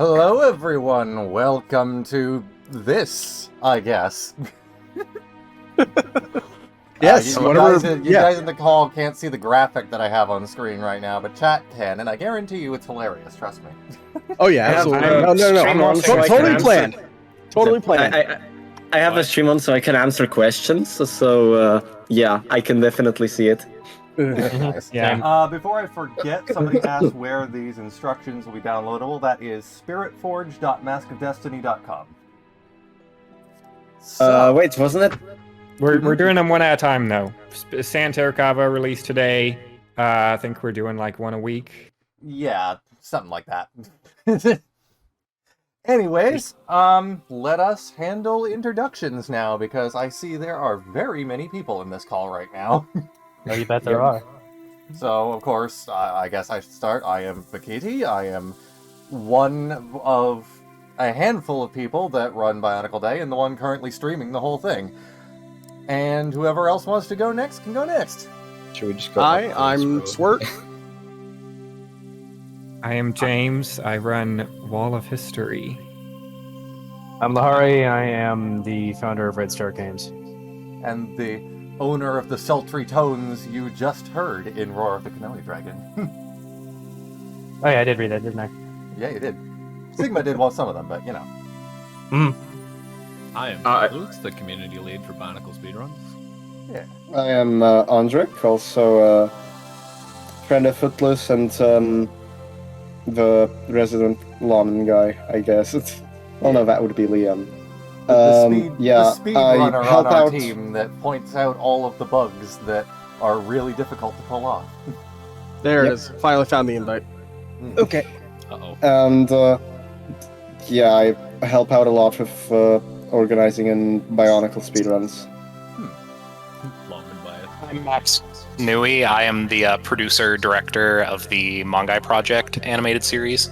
Hello, everyone. Welcome to this, I guess. Yes, you guys in the call can't see the graphic that I have on screen right now, but chat can, and I guarantee you it's hilarious. Trust me. Oh yeah, absolutely. No. Totally planned. Totally planned. I have a stream on so I can answer questions. So yeah, I can definitely see it. Nice. Yeah. Before I forget, somebody asked where these instructions will be downloadable. That is spiritforge.maskofdestiny.com. Wait, wasn't it? We're doing them one at a time, though. Santa Kava released today. I think we're doing like one a week. Yeah, something like that. Anyways, let us handle introductions now, because I see there are very many people in this call right now. Oh, you bet there are. So, of course, I guess I should start. I am Fakiti. I am one of a handful of people that run Bionicle Day, and the one currently streaming the whole thing. And whoever else wants to go next can go next. Should we just go? Hi, I'm Swirt. I am James. I run Wall of History. I'm Lahari. I am the founder of Red Star Games. And the owner of the sultry tones you just heard in Roar of the Kanohi Dragon. Oh yeah, I did read that, didn't I? Yeah, you did. Sigma did some of them, but you know. I am Luke's the community lead for Bionicle Speedruns. Yeah. I am Andrik, also friend of Footless and the resident lawman guy, I guess. No, that would be Liam. The speedrunner help on our out. team that points out all of the bugs that are really difficult to pull off. There it is. Finally found the invite. Okay. Uh-oh. And yeah, I help out a lot with organizing and Bionicle speedruns. Lawman bias. I'm Max Nui. I am the producer director of the Mongai Project animated series.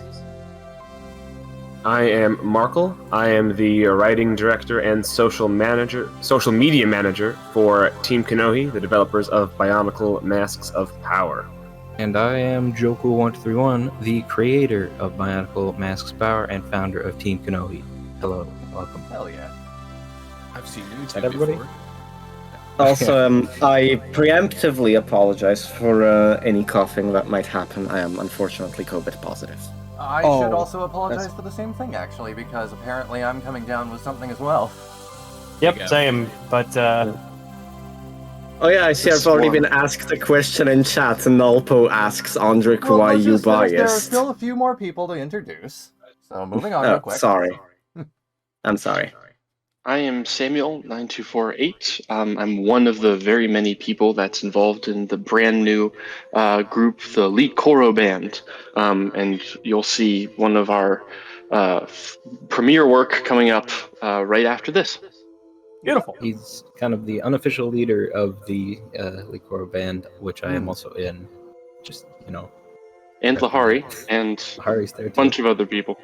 I am Markle. I am the writing director and social media manager for Team Kanohi, the developers of Bionicle Masks of Power. And I am Joku131, the creator of Bionicle Masks of Power and founder of Team Kanohi. Hello, welcome. Hell yeah. I've seen you two before. Also, I preemptively apologize for any coughing that might happen. I am unfortunately COVID positive. I should also apologize for the same thing, actually, because apparently I'm coming down with something as well. Yep, same, but Oh yeah, I see I've already been asked a question in chat, and Nalpo asks Andrik why you biased. There are still a few more people to introduce, so moving on real quick. Sorry. I'm sorry. I am Samuel9248. I'm one of the very many people that's involved in the brand new group, the Lead Koro Band. And you'll see one of our premiere work coming up right after this. beautiful. He's kind of the unofficial leader of the Likoro band, which I am also in. Just, you know. And Lahari, and Lahari's there a too. bunch of other people.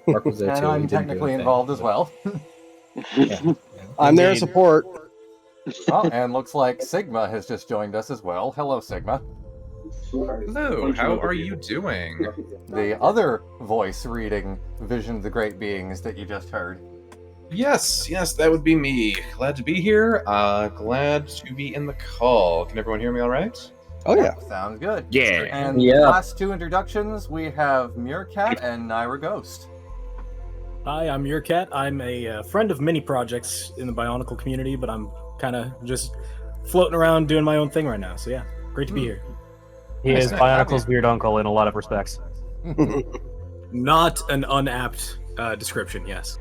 Mark was there And too. He I'm didn't do technically a thing. involved as well. Yeah. I'm there to support. Oh, and looks like Sigma has just joined us as well. Hello, Sigma. Hello, how are you doing? The other voice reading Vision of the Great Beings that you just heard. Yes, that would be me. Glad to be here. Glad to be in the call. Can everyone hear me all right? Oh yeah. Sounds good. Yeah. And last two introductions, we have Meerkat and Naira Ghost. Hi, I'm Meerkat. I'm a friend of many projects in the Bionicle community, but I'm kind of just floating around doing my own thing right now. So yeah, great to be here. He is Bionicle's weird uncle in a lot of respects. Not an unapt description, yes.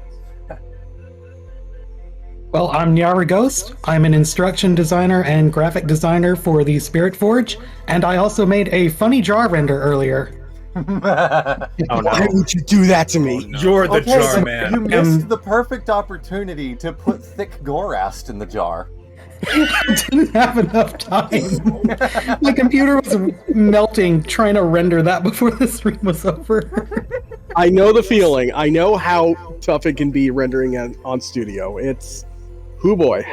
Well, I'm Nyara Ghost. I'm an instruction designer and graphic designer for the Spirit Forge, and I also made a funny jar render earlier. Oh, no. Why would you do that to me? You're the jar so man. You missed the perfect opportunity to put thick Gorast in the jar. I didn't have enough time. My computer was melting trying to render that before the stream was over. I know the feeling. I know how tough it can be rendering on Studio. It's... hoo boy.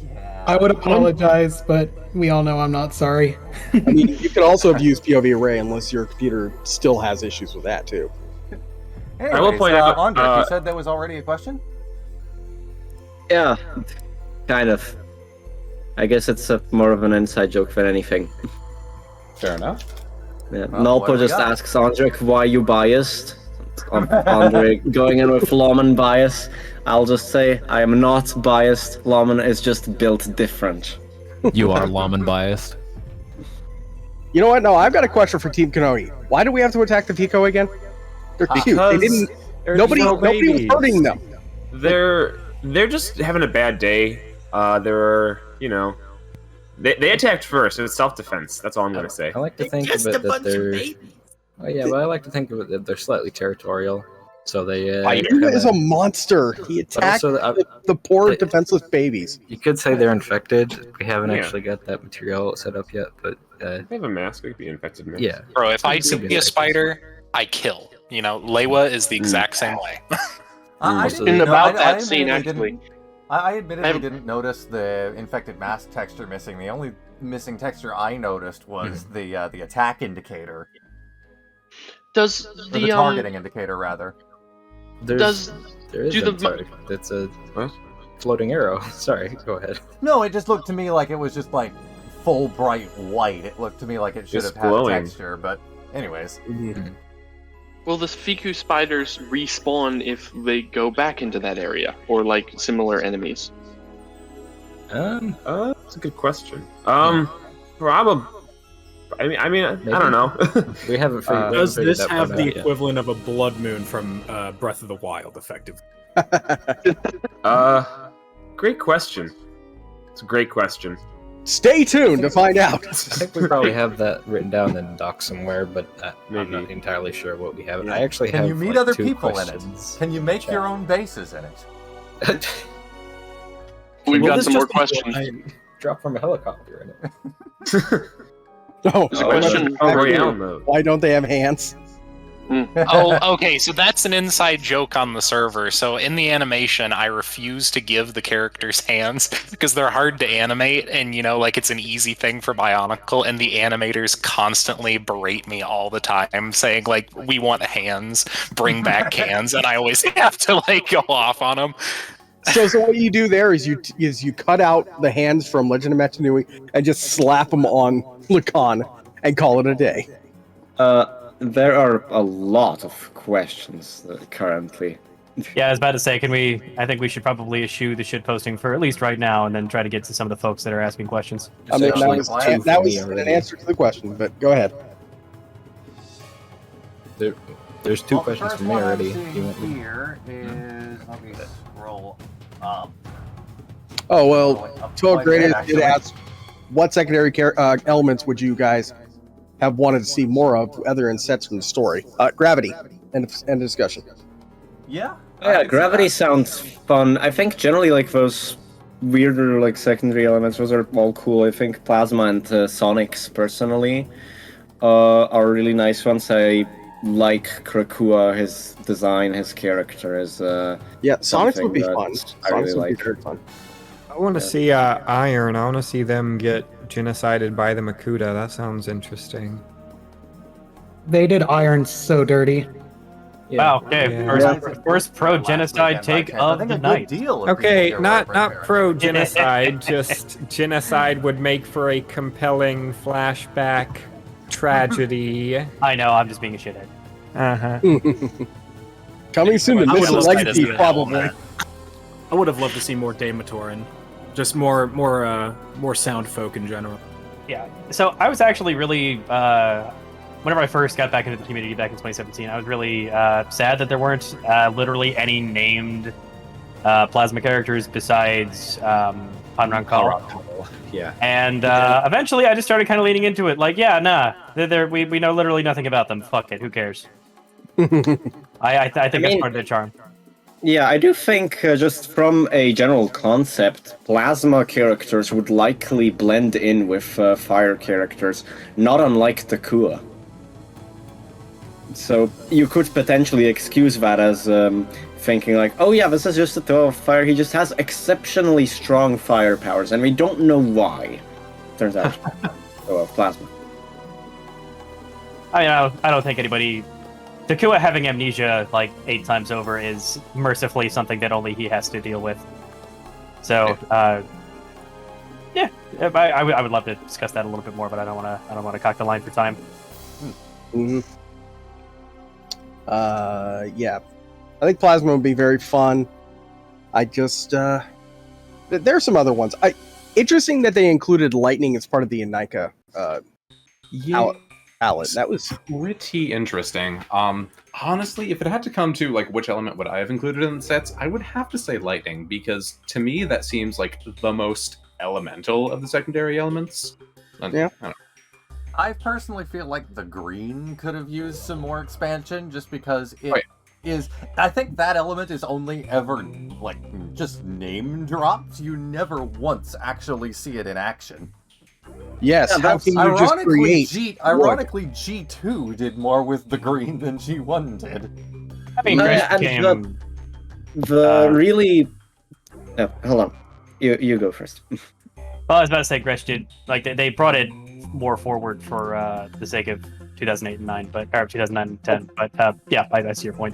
Yeah. I would apologize, but we all know I'm not sorry. I mean, you could also have used POV Array unless your computer still has issues with that, too. Anyways, will point out, Andre, you said there was already a question? Yeah, kind of. I guess it's more of an inside joke than anything. Fair enough. Yeah. Well, what Nalpo do we just got? asks Andrik, why you biased? Andre going in with lawman bias. I'll just say, I am not biased. Lawman is just built different. You are lawman biased. You know what? No, I've got a question for Team Kanohi. Why do we have to attack the fikou again? They're cute. They didn't. Nobody was hurting them. They're just having a bad day. They're they attacked first. It was self-defense. That's all I'm gonna say. I like to think of it that they're. Oh yeah, but I like to think of it that they're slightly territorial. So they. Fikou is a monster. He attacked the poor defenseless babies. You could say they're infected. We haven't actually got that material set up yet, but. They have a mask. They could be infected. Mask. Yeah. Bro, if I see a spider, I kill. You know, Lewa is the exact same way. I admittedly didn't notice the infected mask texture missing. The only missing texture I noticed was the attack indicator. Does or the targeting indicator rather? It's a floating arrow. Sorry, go ahead. No, it just looked to me like it was just like full bright white. It looked to me like it should have had glowing. texture, but anyways. Will the fikou spiders respawn if they go back into that area, or like similar enemies? That's a good question. Probably. I mean, I don't know. We haven't figured. Does this that have one the out yet. equivalent of a blood moon from Breath of the Wild, effectively? Great question. It's a great question. Stay tuned to find out. I think we probably have that written down in doc somewhere, but I'm not entirely sure what we have. I actually Can have. you meet like, other 2 people questions. in it? Can you make your own bases in it? We've got some more questions. Drop from a helicopter in it. No. There's a question. Why don't they have hands? Oh, okay, so that's an inside joke on the server. So in the animation, I refuse to give the characters hands because they're hard to animate, and like it's an easy thing for Bionicle, and the animators constantly berate me all the time, saying like, "We want hands, bring back hands," and I always have to like go off on them. So what you do there is you cut out the hands from Legend of Matanui and just slap them on Lacan and call it a day. There are a lot of questions currently. Yeah, I was about to say, I think we should probably eschew the shit posting for at least right now, and then try to get to some of the folks that are asking questions. I mean, that was an answer to the question, but go ahead. There's 2 questions from me already. Here is, let me scroll up. Oh, well, Toad Great did ask, what secondary elements would you guys have wanted to see more of, other than sets from the story? Gravity, end discussion. Yeah. Yeah, gravity sounds fun. I think generally like those weirder like secondary elements, those are all cool. I think Plasma and Sonics personally are really nice ones. I like Krakua, his design, his character is Sonics would be fun. I Sonics really would like. be very fun. I want to see Iron. I want to see them get genocided by the Makuta. That sounds interesting. They did Iron so dirty. Wow. Okay. First pro-genocide take of the night. Okay, not pro-genocide. Just genocide would make for a compelling flashback tragedy. I know. I'm just being a shithead. Coming soon to Missing Legacy, probably. I would have loved to see more Damatoran. Just more sound folk in general. Yeah. So I was actually really, whenever I first got back into the community back in 2017, I was really sad that there weren't literally any named plasma characters besides Panran Kala. Yeah. And eventually I just started kind of leaning into it. Like, yeah, nah, we know literally nothing about them. Fuck it, who cares? I think that's part of the charm. Yeah, I do think just from a general concept, Plasma characters would likely blend in with Fire characters, not unlike Takua. So you could potentially excuse that as thinking like, oh yeah, this is just a throw of fire, he just has exceptionally strong fire powers, and we don't know why. Turns out, throw of Plasma. I don't think anybody Takua having amnesia like 8 times over is mercifully something that only he has to deal with. So, yeah, I would love to discuss that a little bit more, but I don't want to cock the line for time. Mm-hmm. Yeah, I think Plasma would be very fun. I just there are some other ones. Interesting that they included lightning as part of the Inika palette. That was pretty interesting. Honestly, if it had to come to like which element would I have included in the sets, I would have to say lightning, because to me that seems like the most elemental of the secondary elements. Yeah. I personally feel like the green could have used some more expansion, just because it is. I think that element is only ever like just name dropped. You never once actually see it in action. Yes, Yeah, how can you just create? Ironically, G2 did more with the green than G1 did. I mean, really. Oh, hold on, you go first. Well, I was about to say Gresh did like they brought it more forward for the sake of 2008 and 9, but or 2009 and 10. But yeah, I see your point.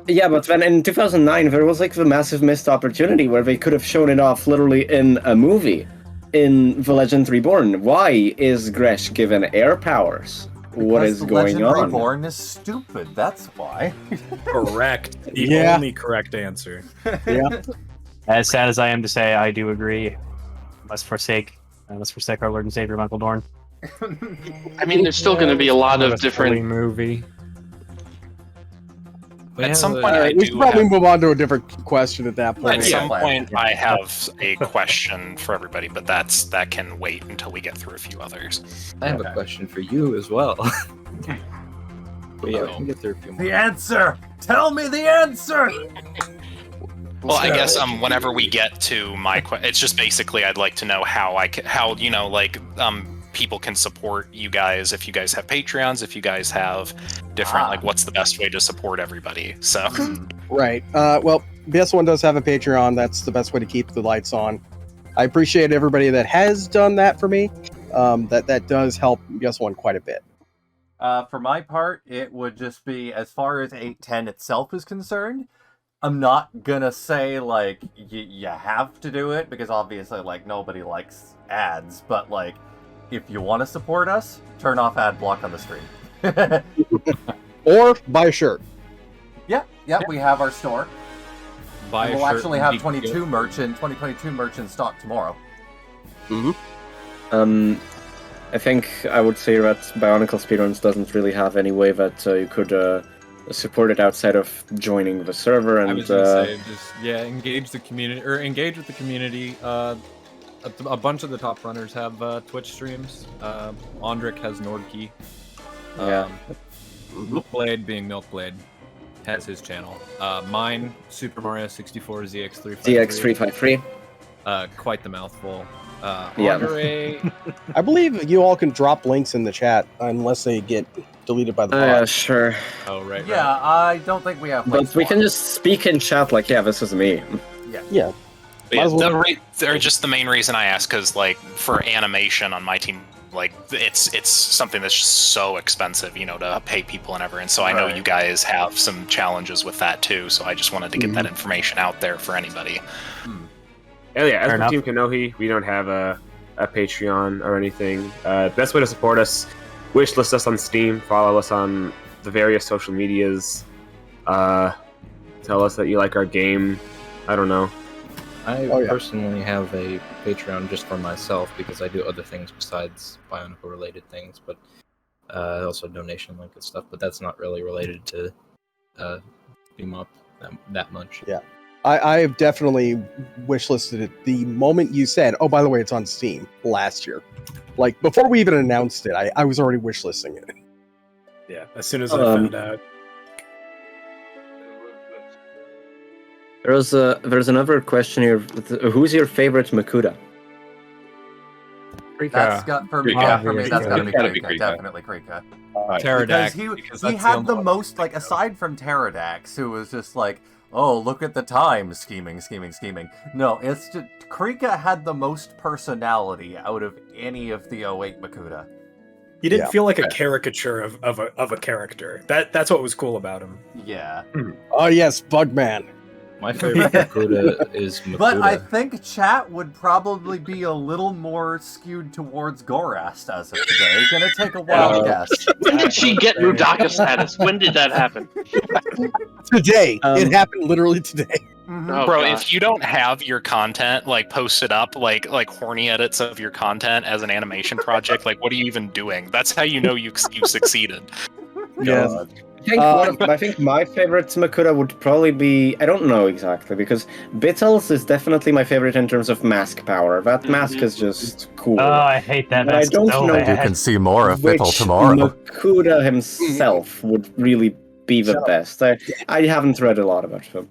Yeah, but then in 2009 there was like the massive missed opportunity where they could have shown it off literally in a movie, in The Legend Reborn. Why is Gresh given air powers? What is going on? Legend Reborn is stupid. That's why. Correct. The only correct answer. Yeah. As sad as I am to say, I do agree. Let's forsake our Lord and Savior, Michael Dorn. I mean, there's still going to be a lot of different movie. At some point, we should probably move on to a different question at that point. At some point, I have a question for everybody, but that can wait until we get through a few others. I have a question for you as well. But yeah, we can get through a few more. The answer! Tell me the answer! Well, I guess whenever we get to my question, it's just basically I'd like to know how people can support you guys, if you guys have Patreons, if you guys have different like what's the best way to support everybody. So Right. Well, BS1 does have a Patreon. That's the best way to keep the lights on. I appreciate everybody that has done that for me. That does help BS1 quite a bit. For my part, it would just be, as far as 810 itself is concerned, I'm not gonna say, like, you have to do it, because obviously, like, nobody likes ads, but, like, if you want to support us, turn off ad block on the stream. Or buy a shirt. Yeah, we have our store. Buy we'll actually have 2022 merch in stock tomorrow. I think I would say that Bionicle Speedruns doesn't really have any way that you could support it outside of joining the server. And I was gonna say, engage the community, or engage with the community. A bunch of the top runners have Twitch streams. Ondrick has Nordkey. Milkblade, being Milkblade, has his channel. Mine, Super Mario 64 ZX353. Quite the mouthful. Andre... I believe you all can drop links in the chat unless they get deleted by the bot. Yeah, sure. Oh, right. Yeah, I don't think we have. But we can just speak in chat like, yeah, this is me. Yeah. Just the main reason I ask, because like for animation on my team, like it's something that's just so expensive, to pay people and everything. So I know you guys have some challenges with that too. So I just wanted to get that information out there for anybody. As for Team Kanohi, we don't have a Patreon or anything. Best way to support us: wishlist us on Steam, follow us on the various social medias, tell us that you like our game. I don't know. I personally have a Patreon just for myself because I do other things besides Bionicle-related things, but also donation link and stuff. But that's not really related to Beam Up that much. Yeah, I have definitely wishlisted it the moment you said, "Oh, by the way, it's on Steam." Last year, like before we even announced it, I was already wishlisting it. Yeah, as soon as I found out. There's another question here. Who's your favorite Makuta? Krika. That's got for me. That's gotta be Krika. Definitely Krika. Pterodax. Because he had the most, like, aside from Pterodax, who was just like, oh, look at the time, scheming. No, it's just Krika had the most personality out of any of the 08 Makuta. He didn't Yeah. feel like a caricature of a character. That's what was cool about him. Yeah. Oh yes, Bugman. My favorite Makuta is Makuta. But I think chat would probably be a little more skewed towards Gorast as of today. Gonna take a wild guess. When did she get Rudaka status? When did that happen? Today. It happened literally today. Oh, Bro, gosh. if you don't have your content like posted up, like horny edits of your content as an animation project, like what are you even doing? That's how you know you succeeded. Yes. I think my favorite Makuta would probably be, I don't know exactly, because Bittles is definitely my favorite in terms of mask power. That mask is just cool. Oh, I hate that But mask I don't so know bad. You can see more of which Bittle tomorrow. Makuta himself would really be the best. I haven't read a lot about him.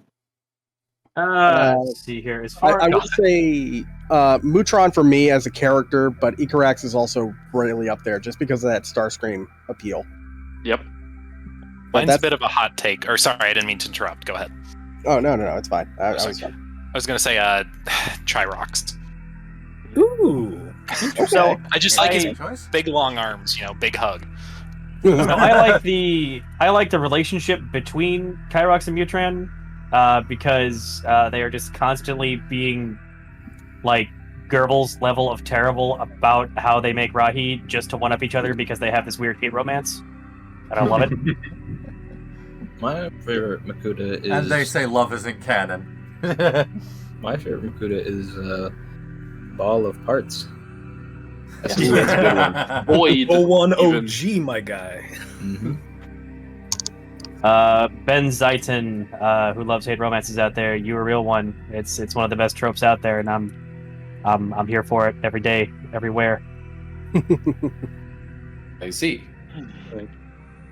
Let's see here. As far I would say Mutron for me as a character, but Ikarax is also really up there just because of that Starscream appeal. Yep. Mine's that's- a bit of a hot take. Or sorry, I didn't mean to interrupt. Go ahead. Oh no, it's fine. I was I was gonna say Trirox. Ooh. So I just like his choice. big long arms, big hug. So I like the relationship between Kyrox and Mutran because they are just constantly being like Goebbels level of terrible about how they make Rahi just to one up each other because they have this weird hate romance. And I love it. My favorite Makuta is. And they say love isn't canon. My favorite Makuta is Ball of Parts. That's a good one. Void. 01 even. OG, my guy. Mm-hmm. Ben Zaitin, who loves hate romances out there, you a real one. It's one of the best tropes out there, and I'm here for it every day, everywhere. I see.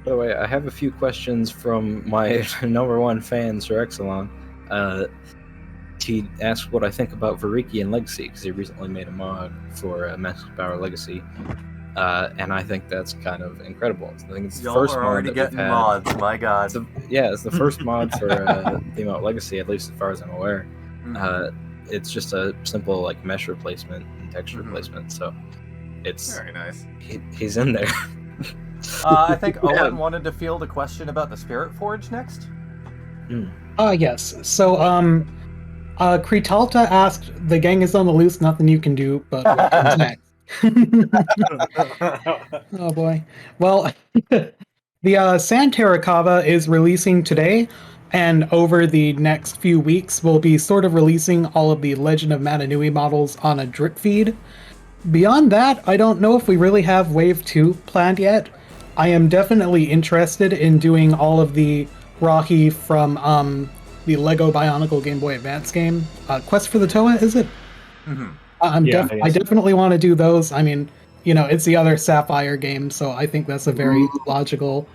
By the way, I have a few questions from my number one fan, Sir Exelon. He asked what I think about Variki and Legacy, because he recently made a mod for Mask Power Legacy. And I think that's kind of incredible. I think it's the Y'all first are mod already that getting we've had. mods, my god. It's the first mod for the emote Legacy, at least as far as I'm aware. It's just a simple like mesh replacement and texture replacement, so it's Very nice. He's in there. I think Owen wanted to field a question about the Spirit Forge next. Yes. So, Kritalta asked, the gang is on the loose, nothing you can do, but what comes next? Oh boy. Well, the Santerakava is releasing today, and over the next few weeks, we'll be sort of releasing all of the Legend of Mananui models on a drip feed. Beyond that, I don't know if we really have Wave 2 planned yet. I am definitely interested in doing all of the Rahi from the Lego Bionicle Game Boy Advance game. Quest for the Toa, is it? I definitely want to do those. I mean, it's the other Sapphire game, so I think that's a very logical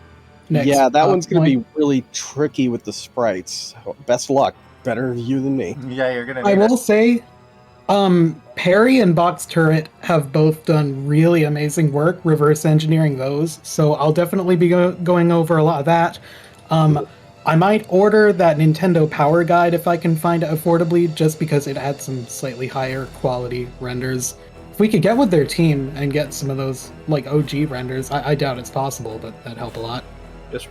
next. Yeah, that one's going to point. be really tricky with the sprites. Best luck. Better you than me. Yeah, you're gonna. I will say, Perry and Box Turret have both done really amazing work reverse engineering those, so I'll definitely be going over a lot of that. I might order that Nintendo Power Guide if I can find it affordably, just because it had some slightly higher quality renders. If we could get with their team and get some of those like OG renders, I doubt it's possible, but that'd help a lot.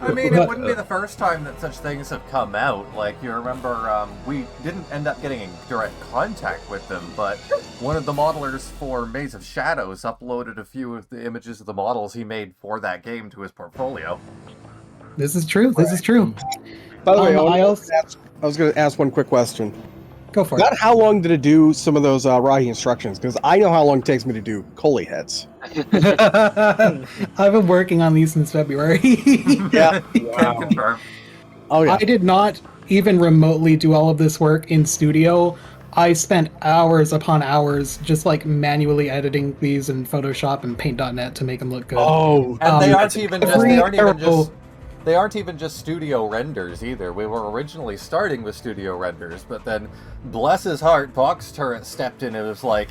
I mean, it wouldn't be the first time that such things have come out. Like, you remember, we didn't end up getting in direct contact with them, but one of the modelers for Maze of Shadows uploaded a few of the images of the models he made for that game to his portfolio. This is true. This is true. By the way, I I was going to ask one quick question. Go for Not it. how long did it do some of those Rahi instructions, because I know how long it takes me to do Coley heads. I've been working on these since February. Yeah. Can confirm. Oh yeah. I did not even remotely do all of this work in studio. I spent hours upon hours just like manually editing these in Photoshop and Paint.net to make them look good. Oh, And they aren't every even just studio renders either. We were originally starting with studio renders, but then, bless his heart, Box Turret stepped in and was like,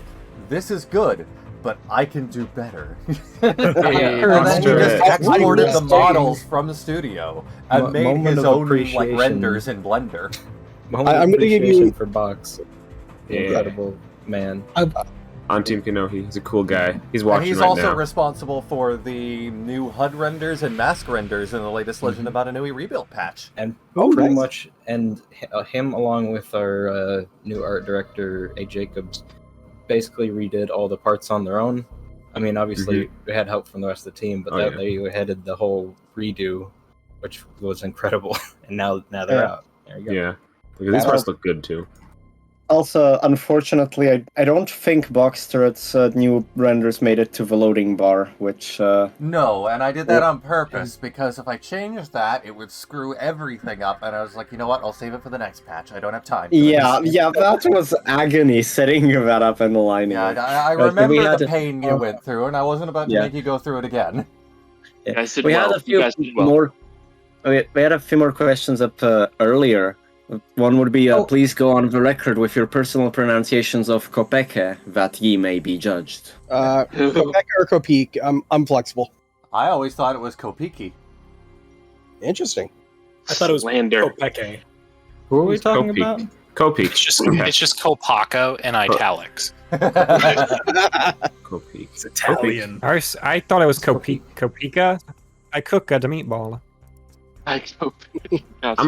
"This is good, but I can do better." And then he just exported the models from the studio and made Moment his of own appreciation. renders in Blender. Moment I'm of gonna give appreciation you- for Box. Yeah. Incredible man. on Team Kanohi. He's a cool guy. He's And watching he's right also now. responsible for the new HUD renders and mask renders in the latest Legend of Batanui rebuild patch. And Oh, pretty nice. much, and him along with our new art director, A. Jacobs, basically redid all the parts on their own. I mean, obviously, we had help from the rest of the team, but they headed the whole redo, which was incredible. And now they're out. There you go. Yeah. These parts look good, too. Also, unfortunately, I don't think Box Turret's new renders made it to the loading bar, which... No, and I did that on purpose, because if I changed that, it would screw everything up, and I was like, you know what, I'll save it for the next patch. I don't have time for Yeah, this. yeah, that was agony setting that up in the line. Yeah, I remember the pain you went through, and I wasn't about to make you go through it again. Yeah. We had a few more... We had a few more questions up earlier. One would be, please go on the record with your personal pronunciations of Kopeke, that ye may be judged. Kopeka or Kopik, I'm flexible. I always thought it was Kopiki. Interesting. I thought it was Lander. Kopeke. Who are we talking Kopik. about? Kopik. It's just Kopako in italics. Kopik. It's Italian. I thought it was Kopika. I cook the meatball. I'm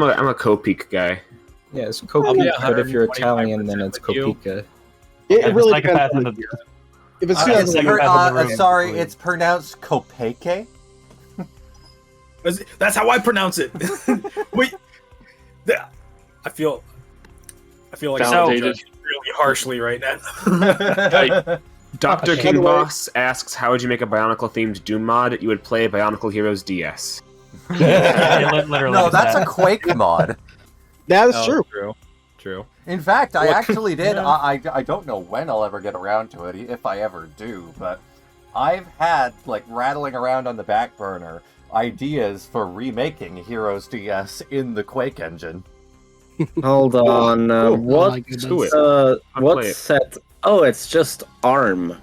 a Kopik guy. Yeah, it's Kopik, but if you're Italian, then it's Kopika. It really depends. Psychopath in On the- if it's sorry, it's pronounced Kopeke? That's how I pronounce it. Wait, I feel like I'm Validated. judged really harshly right now. Dr. Okay. King Boss asks, how would you make a Bionicle-themed Doom mod? You would play Bionicle Heroes DS. Literally. No, that's a Quake mod. That is true. True. In fact, I actually did. I don't know when I'll ever get around to it, if I ever do, but I've had, like, rattling around on the back burner ideas for remaking Heroes DS in the Quake engine. Hold on. What set? Oh, it's just ARM.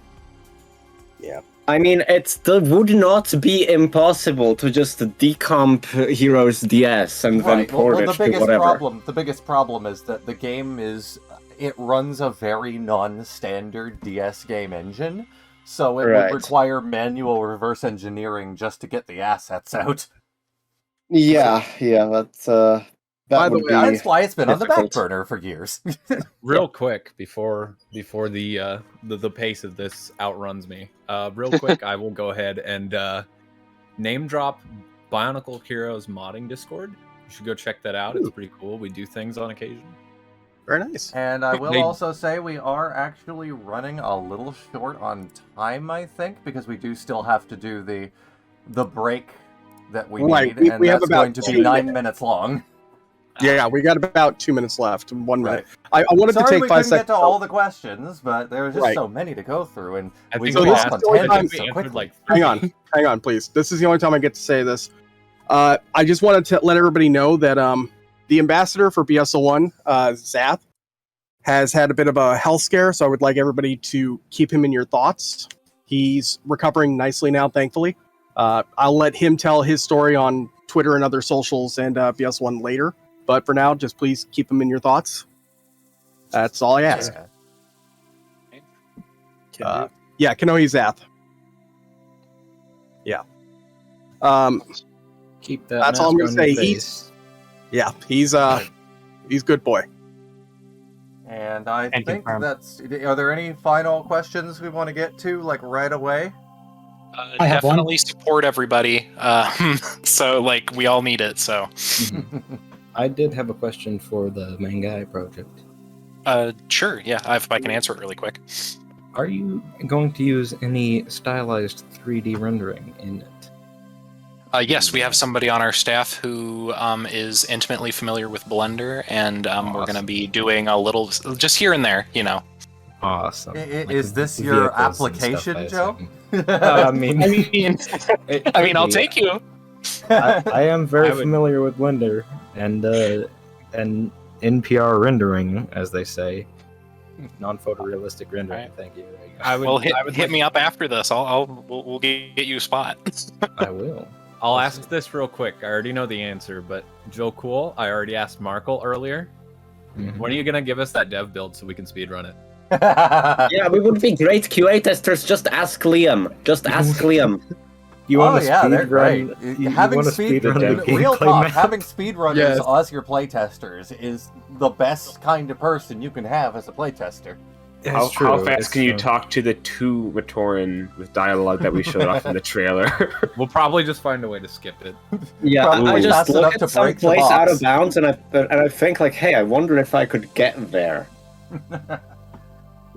Yeah. I mean, it would not be impossible to just decomp Heroes DS and then port it to whatever. The biggest problem is that the game it runs a very non-standard DS game engine, so it would require manual reverse engineering just to get the assets out. Yeah, that's By the way, that's why it's been on the back burner for years. Real quick, before the pace of this outruns me, real quick, I will go ahead and name drop Bionicle Heroes modding Discord. You should go check that out. It's pretty cool. We do things on occasion. Very nice. And I will also say we are actually running a little short on time, I think, because we do still have to do the break that we need, and we have that's about going to be 9 minutes long. Yeah, we got about 2 minutes left. 1 minute. I wanted Sorry to take we 5 couldn't seconds. get to all the questions, but there were just so many to go through, and we so got this off is the only on time- tangents so quickly. Hang on, please. This is the only time I get to say this. I just wanted to let everybody know that the ambassador for BSL1, Zath, has had a bit of a health scare, so I would like everybody to keep him in your thoughts. He's recovering nicely now, thankfully. I'll let him tell his story on Twitter and other socials and BS1 later. But for now, just please keep him in your thoughts. That's all I ask. Yeah, Kanohi Zath. Yeah. Keep that. That's all I'm gonna mask on your say. face. He's good boy. And I And think confirm. that's... Are there any final questions we want to get to, like, right away? I have one. Definitely support everybody. So, like, we all need it, so. I did have a question for the Mangai project. Sure, yeah, if I can answer it really quick. Are you going to use any stylized 3D rendering in it? Yes, we have somebody on our staff who is intimately familiar with Blender, and we're going to be doing a little, just here and there, you know. Awesome. Is this your application, Joe? I mean, I'll take you. I am very familiar with Blender and NPR rendering, as they say, non-photorealistic rendering. Thank you. Well, hit me up after this. We'll get you a spot. I will. I'll ask this real quick. I already know the answer, but Joe Cool, I already asked Markle earlier. Mm-hmm. When are you gonna give us that dev build so we can speedrun it? Yeah, we would be great QA testers. Just ask Liam. Just ask Liam. You want they're great. Having real talk, having speedrunners as your playtesters is the best kind of person you can have as a playtester. How fast can you talk to the 2 Matoran with dialogue that we showed off in the trailer? We'll probably just find a way to skip it. Yeah, I just look at some place out of bounds and I think like, hey, I wonder if I could get there.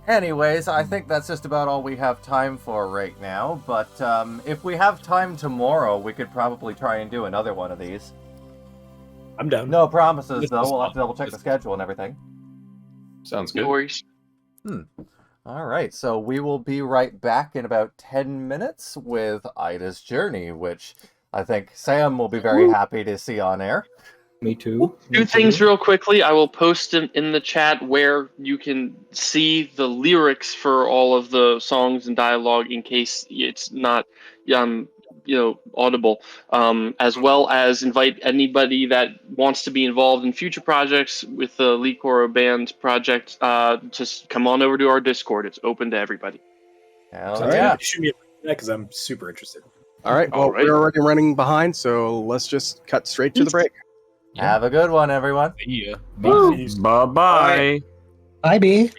Anyways, I think that's just about all we have time for right now, but if we have time tomorrow, we could probably try and do another one of these. I'm down. No promises, though. We'll have to double check the schedule and everything. Sounds good. No worries. Alright, so we will be right back in about 10 minutes with Ida's Journey, which I think Sam will be very happy to see on air. Me too. Two things real quickly. I will post in the chat where you can see the lyrics for all of the songs and dialogue in case it's not audible, as well as invite anybody that wants to be involved in future projects with the Lee Coro Band project. Just come on over to our Discord. It's open to everybody. Hell yeah. Shoot me a because I'm super interested. All right. Well, we're already running behind, so let's just cut straight to the break. Have a good one, everyone. Yeah. Bye-bye. Bye, B.